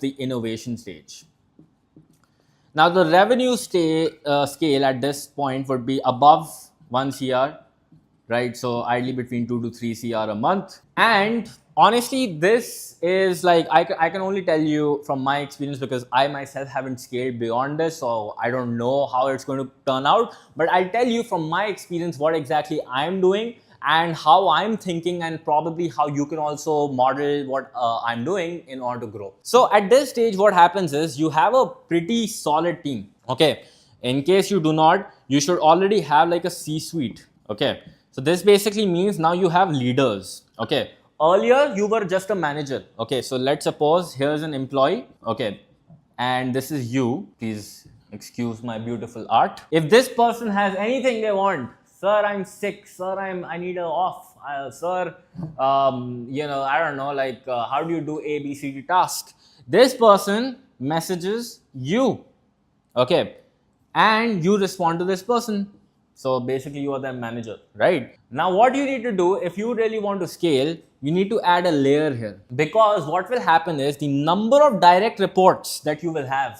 the innovation stage. Now, the revenue scale at this point would be above 1 CR, right? So ideally between 2 to 3 CR a month. And honestly, this is like, I can only tell you from my experience, because I myself haven't scaled beyond this. So I don't know how it's going to turn out. But I'll tell you from my experience what exactly I'm doing and how I'm thinking, and probably how you can also model what I'm doing in order to grow. So at this stage, what happens is you have a pretty solid team. Okay. In case you do not, you should already have like a C-suite. Okay. So this basically means now you have leaders. Okay. Earlier, you were just a manager. Okay. So let's suppose here's an employee. Okay. And this is you. Please excuse my beautiful art. If this person has anything they want, sir, I'm sick, sir, I need a off, sir, I don't know, like, how do you do ABCD task? This person messages you, okay, and you respond to this person. So basically you are the manager, right? Now what you need to do, if you really want to scale, you need to add a layer here, because what will happen is the number of direct reports that you will have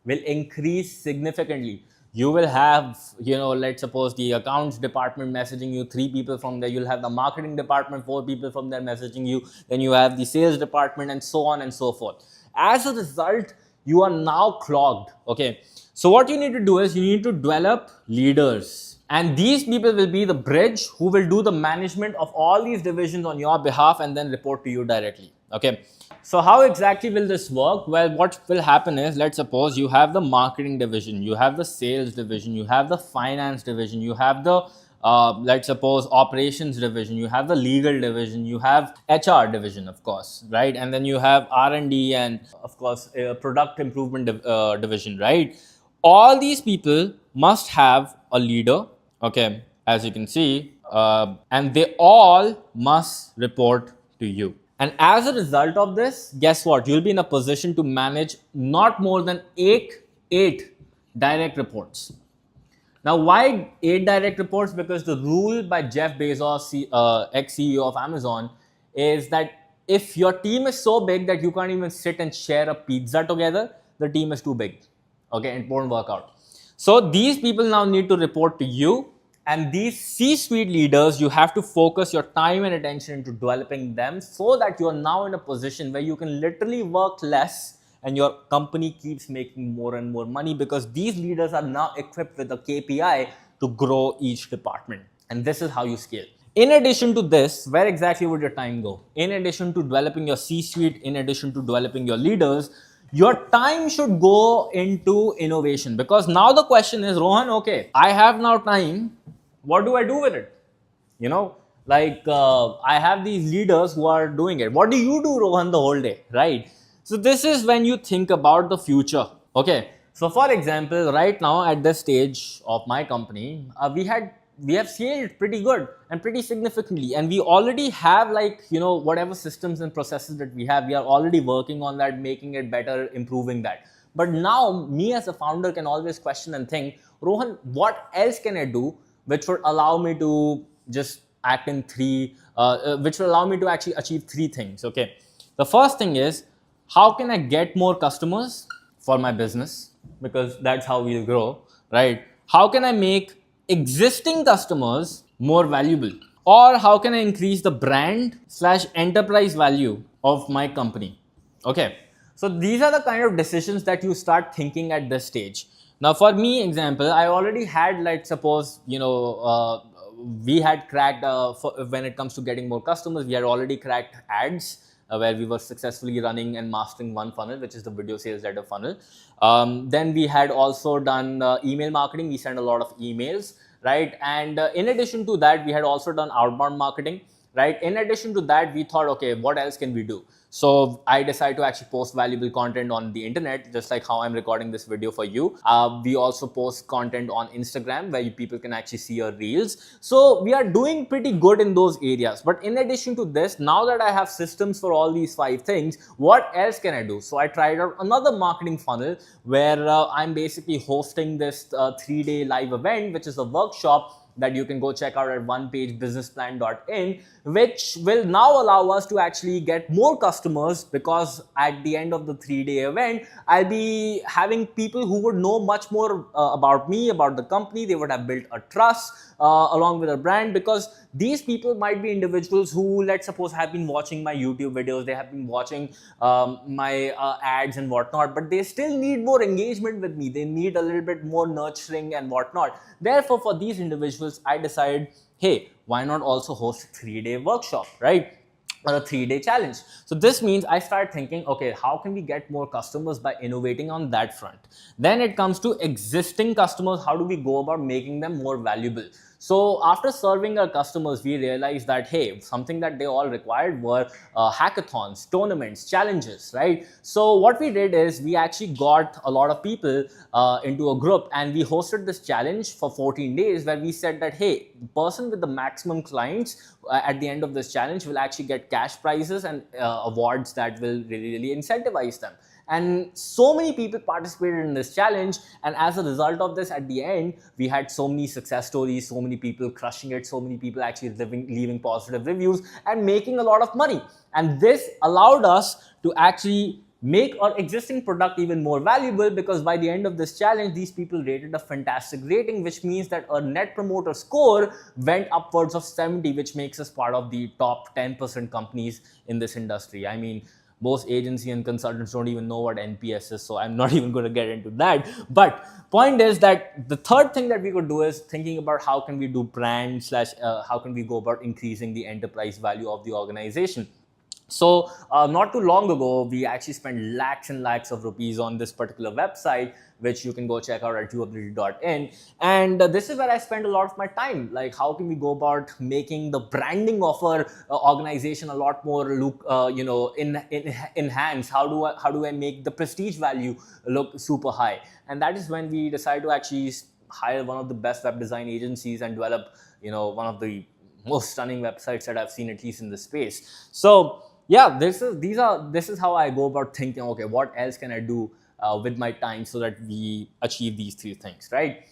will increase significantly. You will have, let's suppose the accounts department messaging you 3 people from there. You'll have the marketing department 4 people from there messaging you. Then you have the sales department, and so on and so forth. As a result, you are now clogged. Okay. So what you need to do is you need to develop leaders. And these people will be the bridge who will do the management of all these divisions on your behalf and then report to you directly. Okay. So how exactly will this work? Well, what will happen is, let's suppose you have the marketing division, you have the sales division, you have the finance division, you have the, let's suppose, operations division, you have the legal division, you have HR division, of course, right? And then you have R&D and, of course, product improvement division, right? All these people must have a leader, okay, as you can see, and they all must report to you. And as a result of this, guess what? You'll be in a position to manage not more than eight direct reports. Now, why 8 direct reports? Because the rule by Jeff Bezos, ex-CEO of Amazon, is that if your team is so big that you can't even sit and share a pizza together, the team is too big. Okay, it won't work out. So these people now need to report to you. And these C-suite leaders, you have to focus your time and attention into developing them, so that you are now in a position where you can literally work less and your company keeps making more and more money, because these leaders are now equipped with a KPI to grow each department. And this is how you scale. In addition to this, where exactly would your time go? In addition to developing your C-suite, in addition to developing your leaders, your time should go into innovation. Because now the question is, Rohan, okay, I have now time. What do I do with it? I have these leaders who are doing it. What do you do, Rohan, the whole day, right? So this is when you think about the future. Okay. So for example, right now at this stage of my company, we have scaled pretty good and pretty significantly, and we already have, whatever systems and processes that we have, we are already working on that, making it better, improving that. But now me as a founder can always question and think, Rohan, what else can I do which would allow me to just act in which will allow me to actually achieve 3 things. Okay. The first thing is, how can I get more customers for my business? Because that's how we'll grow, right? How can I make existing customers more valuable? Or how can I increase the brand/enterprise value of my company? Okay. So these are the kind of decisions that you start thinking at this stage. Now, for me, example, I already had, let's suppose, we had cracked, when it comes to getting more customers, we had already cracked ads, where we were successfully running and mastering one funnel, which is the video sales letter funnel. Then we had also done email marketing. We sent a lot of emails, right? And in addition to that, we had also done outbound marketing, right? In addition to that, we thought, okay, what else can we do? So I decided to actually post valuable content on the internet, just like how I'm recording this video for you. We also post content on Instagram where people can actually see your reels. So we are doing pretty good in those areas. But in addition to this, now that I have systems for all these 5 things, what else can I do? So I tried out another marketing funnel where I'm basically hosting this 3-day live event, which is a workshop that you can go check out at onepagebusinessplan.in, which will now allow us to actually get more customers, because at the end of the 3-day event, I'll be having people who would know much more about me, about the company. They would have built a trust along with a brand, because these people might be individuals who, let's suppose, have been watching my YouTube videos, they have been watching my ads and whatnot, but they still need more engagement with me. They need a little bit more nurturing and whatnot. Therefore, for these individuals, I decided, hey, why not also host a 3-day workshop, right? Or a 3-day challenge. So this means I start thinking, okay, how can we get more customers by innovating on that front? Then it comes to existing customers. How do we go about making them more valuable? So after serving our customers, we realized that, hey, something that they all required were hackathons, tournaments, challenges, right? So what we did is we actually got a lot of people into a group, and we hosted this challenge for 14 days, where we said that, hey, the person with the maximum clients at the end of this challenge will actually get cash prizes and awards that will really incentivize them. And so many people participated in this challenge, and as a result of this, at the end, we had so many success stories, so many people crushing it, so many people actually leaving positive reviews and making a lot of money. And this allowed us to actually make our existing product even more valuable, because by the end of this challenge, these people rated a fantastic rating, which means that our net promoter score went upwards of 70, which makes us part of the top 10% companies in this industry. I mean, most agency and consultants don't even know what NPS is, so I'm not even going to get into that. But point is that the third thing that we could do is thinking about how can we do brand slash how can we go about increasing the enterprise value of the organization. So not too long ago, we actually spent lakhs and lakhs of rupees on this particular website, which you can go check out at UAbility.in. And this is where I spend a lot of my time. Like, how can we go about making the branding of our organization a lot more enhanced? How do I make the prestige value look super high? And that is when we decided to actually hire one of the best web design agencies and develop, one of the most stunning websites that I've seen, at least in the space. So yeah, this is how I go about thinking, okay, what else can I do with my time so that we achieve these three things, right?